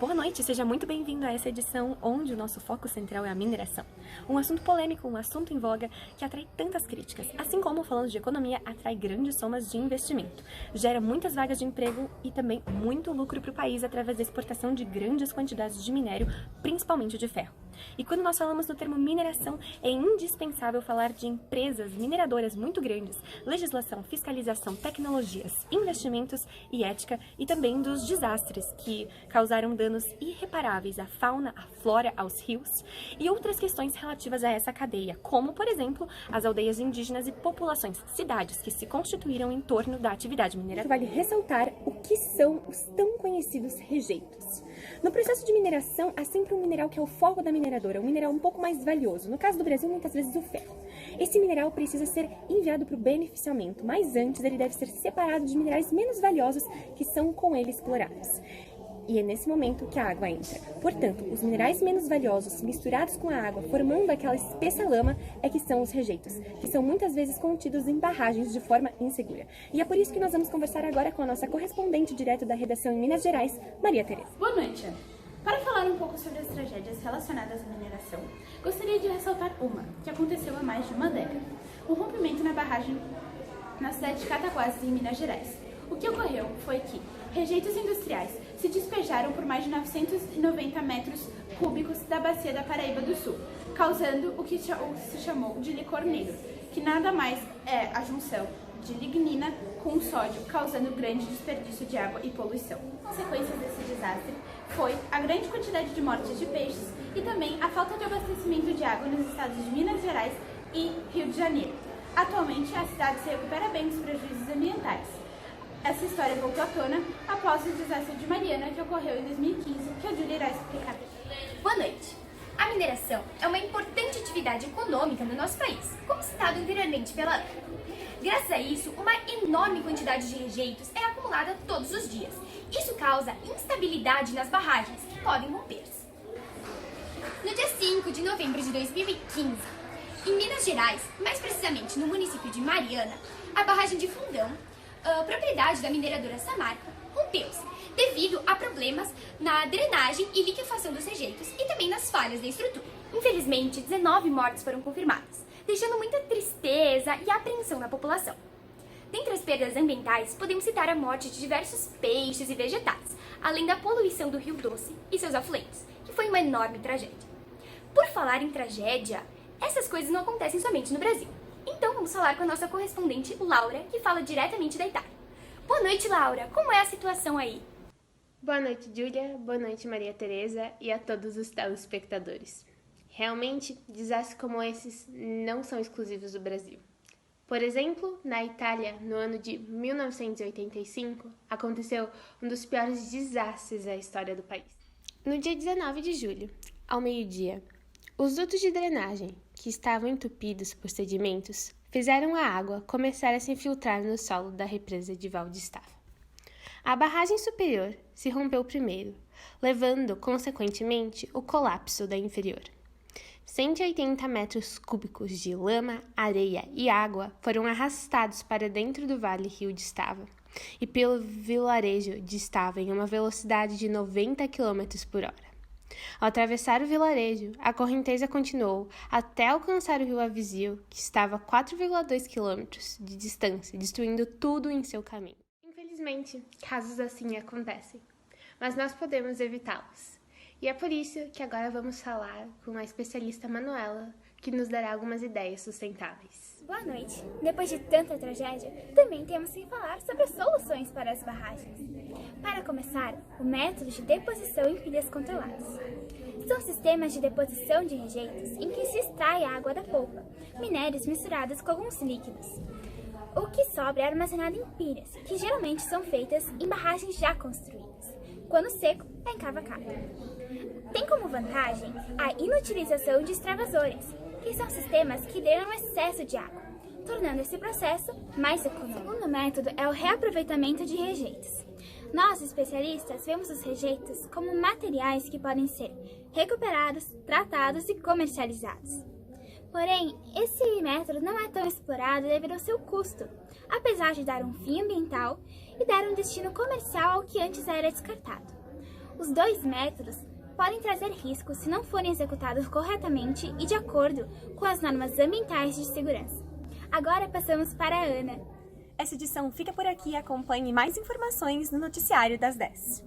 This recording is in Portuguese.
Boa noite, seja muito bem-vindo a essa edição onde o nosso foco central é a mineração. Um assunto polêmico, um assunto em voga que atrai tantas críticas, assim como, falando de economia, atrai grandes somas de investimento. Gera muitas vagas de emprego e também muito lucro para o país através da exportação de grandes quantidades de minério, principalmente de ferro. E quando nós falamos no termo mineração, é indispensável falar de empresas mineradoras muito grandes, legislação, fiscalização, tecnologias, investimentos e ética, e também dos desastres que causaram danos irreparáveis à fauna, à flora, aos rios e outras questões relativas a essa cadeia, como, por exemplo, as aldeias indígenas e populações, cidades que se constituíram em torno da atividade mineradora. Vale ressaltar o que são os tão conhecidos rejeitos. No processo de mineração, há sempre um mineral que é o foco da mineradora, um mineral um pouco mais valioso, no caso do Brasil, muitas vezes o ferro. Esse mineral precisa ser enviado para o beneficiamento, mas antes ele deve ser separado de minerais menos valiosos que são com ele explorados. E é nesse momento que a água entra. Portanto, os minerais menos valiosos misturados com a água, formando aquela espessa lama, é que são os rejeitos, que são muitas vezes contidos em barragens de forma insegura. E é por isso que nós vamos conversar agora com a nossa correspondente direto da redação em Minas Gerais, Maria Tereza. Boa noite. Para falar um pouco sobre as tragédias relacionadas à mineração, gostaria de ressaltar uma, que aconteceu há mais de uma década. O rompimento na barragem na cidade de Cataguases, em Minas Gerais. O que ocorreu foi que rejeitos industriais se despejaram por mais de 990 metros cúbicos da bacia da Paraíba do Sul, causando o que se chamou de licor negro, que nada mais é a junção de lignina com sódio, causando grande desperdício de água e poluição. Consequências desse desastre foi a grande quantidade de mortes de peixes e também a falta de abastecimento de água nos estados de Minas Gerais e Rio de Janeiro. Atualmente, a cidade se recupera bem dos prejuízos ambientais. Essa história voltou à tona após o desastre de Mariana, que ocorreu em 2015, que a Júlia irá explicar. Boa noite. A mineração é uma importante atividade econômica no nosso país, como citado anteriormente pela Ana. Graças a isso, uma enorme quantidade de rejeitos é acumulada todos os dias. Isso causa instabilidade nas barragens, que podem romper-se. No dia 5 de novembro de 2015, em Minas Gerais, mais precisamente no município de Mariana, a barragem de Fundão, propriedade da mineradora Samarco, rompeu-se devido a problemas na drenagem e liquefação dos rejeitos e também nas falhas da estrutura. Infelizmente, 19 mortes foram confirmadas, deixando muita tristeza e apreensão na população. Dentre as perdas ambientais, podemos citar a morte de diversos peixes e vegetais, além da poluição do Rio Doce e seus afluentes, que foi uma enorme tragédia. Por falar em tragédia, essas coisas não acontecem somente no Brasil. Então vamos falar com a nossa correspondente, Laura, que fala diretamente da Itália. Boa noite, Laura. Como é a situação aí? Boa noite, Júlia. Boa noite, Maria Tereza e a todos os telespectadores. Realmente, desastres como esses não são exclusivos do Brasil. Por exemplo, na Itália, no ano de 1985, aconteceu um dos piores desastres da história do país. No dia 19 de julho, ao meio-dia, os dutos de drenagem, que estavam entupidos por sedimentos, fizeram a água começar a se infiltrar no solo da represa de Valdestava. A barragem superior se rompeu primeiro, levando, consequentemente, o colapso da inferior. 180 metros cúbicos de lama, areia e água foram arrastados para dentro do Vale Rio de Stava e pelo vilarejo de Stava em uma velocidade de 90 km por hora. Ao atravessar o vilarejo, a correnteza continuou até alcançar o rio Avisio, que estava a 4,2 km de distância, destruindo tudo em seu caminho. Infelizmente, casos assim acontecem, mas nós podemos evitá-los. E é por isso que agora vamos falar com a especialista Manuela, que nos dará algumas ideias sustentáveis. Boa noite. Depois de tanta tragédia, também temos que falar sobre as soluções para as barragens. Para começar, o método de deposição em pilhas controladas. São sistemas de deposição de rejeitos em que se extrai a água da polpa, minérios misturados com alguns líquidos. O que sobra é armazenado em pilhas, que geralmente são feitas em barragens já construídas. Quando seco, é encavacado. Tem como vantagem a inutilização de extravasores, que são sistemas que drenam excesso de água, tornando esse processo mais econômico. O segundo método é o reaproveitamento de rejeitos. Nós, especialistas, vemos os rejeitos como materiais que podem ser recuperados, tratados e comercializados. Porém, esse método não é tão explorado devido ao seu custo, apesar de dar um fim ambiental e dar um destino comercial ao que antes era descartado. Os dois métodos podem trazer riscos se não forem executados corretamente e de acordo com as normas ambientais de segurança. Agora passamos para a Ana. Essa edição fica por aqui. Acompanhe mais informações no noticiário das 10.